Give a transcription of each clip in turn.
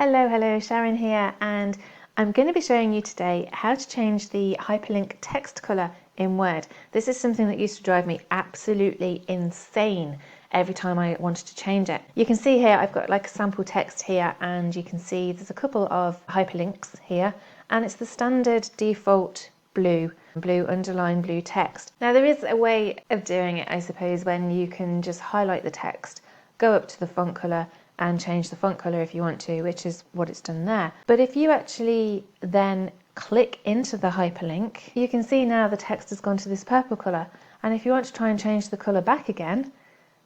Hello, Sharon here, and I'm going to be showing you today how to change the hyperlink text colour in Word. This is something that used to drive me absolutely insane every time I wanted to change it. You can see here I've got like a sample text here, and you can see there's a couple of hyperlinks here, and it's the standard default blue underline blue text. Now there is a way of doing it, I suppose, when you can just highlight the text, go up to the font colour and change the font colour if you want to, which is what it's done there. But if you actually then click into the hyperlink, you can see now the text has gone to this purple colour. And if you want to try and change the colour back again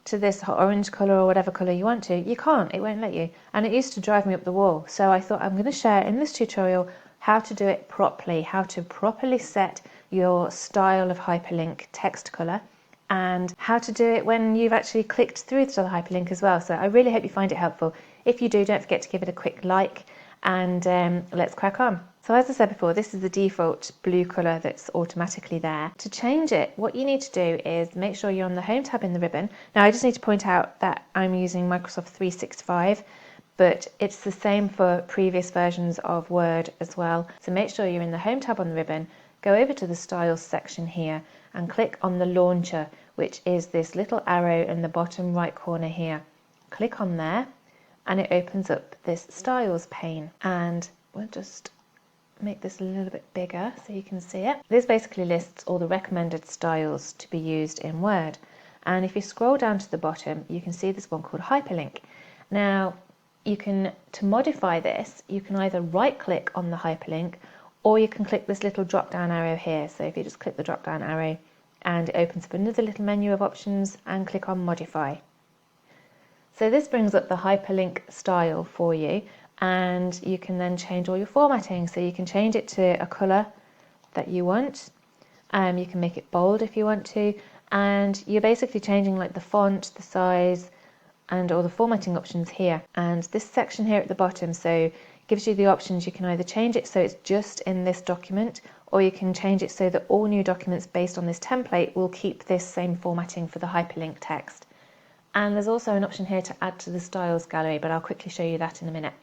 to this orange colour or whatever colour you want to, you can't, it won't let you. And it used to drive me up the wall. So I thought I'm going to share in this tutorial how to do it properly, how to properly set your style of hyperlink text colour, and how to do it when you've actually clicked through to the hyperlink as well. So I really hope you find it helpful. If you do, don't forget to give it a quick like, and let's crack on. So as I said before, this is the default blue colour that's automatically there. To change it, what you need to do is make sure you're on the Home tab in the ribbon. Now I just need to point out that I'm using Microsoft 365, but it's the same for previous versions of Word as well. So make sure you're in the Home tab on the ribbon, go over to the Styles section here and click on the launcher, which is this little arrow in the bottom right corner here. Click on there and it opens up this Styles pane, and we'll just make this a little bit bigger so you can see it. This basically lists all the recommended styles to be used in Word, and if you scroll down to the bottom you can see this one called Hyperlink. Now to modify this, you can either right click on the hyperlink, or you can click this little drop down arrow here. So if you just click the drop down arrow, and it opens up another little menu of options, and click on modify. So this brings up the hyperlink style for you, and you can then change all your formatting. So you can change it to a colour that you want, you can make it bold if you want to, and you're basically changing like the font, the size, and all the formatting options here. And this section here at the bottom so gives you the options. You can either change it so it's just in this document, or you can change it so that all new documents based on this template will keep this same formatting for the hyperlink text. And there's also an option here to add to the styles gallery, but I'll quickly show you that in a minute.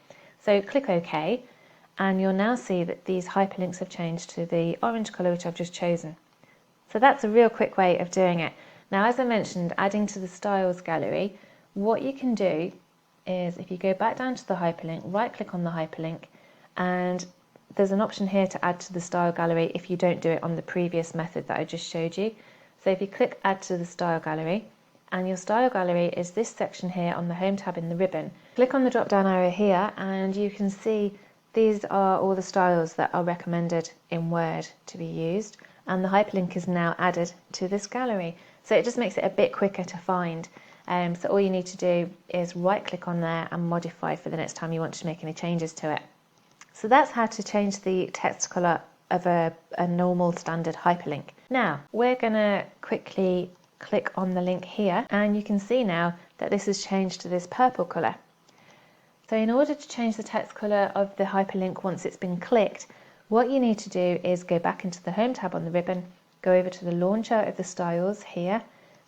So click OK, and you'll now see that these hyperlinks have changed to the orange colour, which I've just chosen. So that's a real quick way of doing it. Now, as I mentioned, adding to the styles gallery, what you can do is if you go back down to the hyperlink, right click on the hyperlink, and there's an option here to add to the style gallery if you don't do it on the previous method that I just showed you. So if you click add to the style gallery, and your style gallery is this section here on the Home tab in the ribbon, click on the drop down arrow here and you can see these are all the styles that are recommended in Word to be used, and the hyperlink is now added to this gallery. So it just makes it a bit quicker to find. So all you need to do is right click on there and modify for the next time you want to make any changes to it. So that's how to change the text colour of a normal standard hyperlink. Now we're going to quickly click on the link here, and you can see now that this has changed to this purple colour. So in order to change the text colour of the hyperlink once it's been clicked, what you need to do is go back into the Home tab on the ribbon, go over to the launcher of the styles here,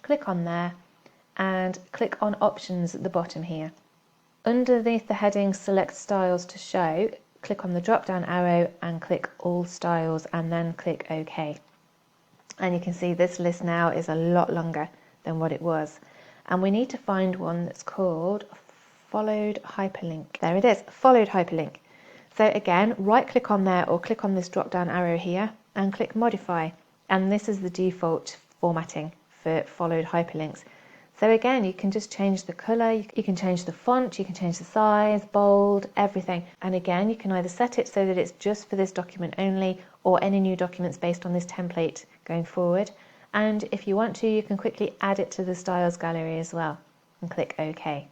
click on there, and click on options at the bottom here. Underneath the heading select styles to show, click on the drop down arrow and click all styles, and then click OK. And you can see this list now is a lot longer than what it was, and we need to find one that's called followed hyperlink. There it is, followed hyperlink. So again, right click on there or click on this drop down arrow here and click modify, and this is the default formatting for followed hyperlinks. So again, you can just change the colour, you can change the font, you can change the size, bold, everything. And again, you can either set it so that it's just for this document only, or any new documents based on this template going forward. And if you want to, you can quickly add it to the styles gallery as well and click OK.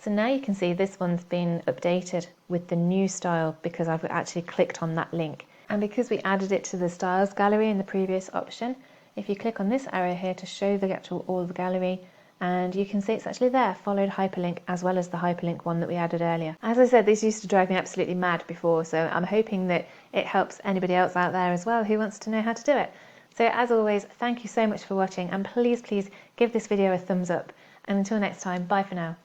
So now you can see this one's been updated with the new style because I've actually clicked on that link. And because we added it to the styles gallery in the previous option, if you click on this arrow here to show the actual all the gallery, and you can see it's actually there, followed hyperlink, as well as the hyperlink one that we added earlier. As I said, this used to drive me absolutely mad before, so I'm hoping that it helps anybody else out there as well who wants to know how to do it. So as always, thank you so much for watching, and please give this video a thumbs up. And until next time, bye for now.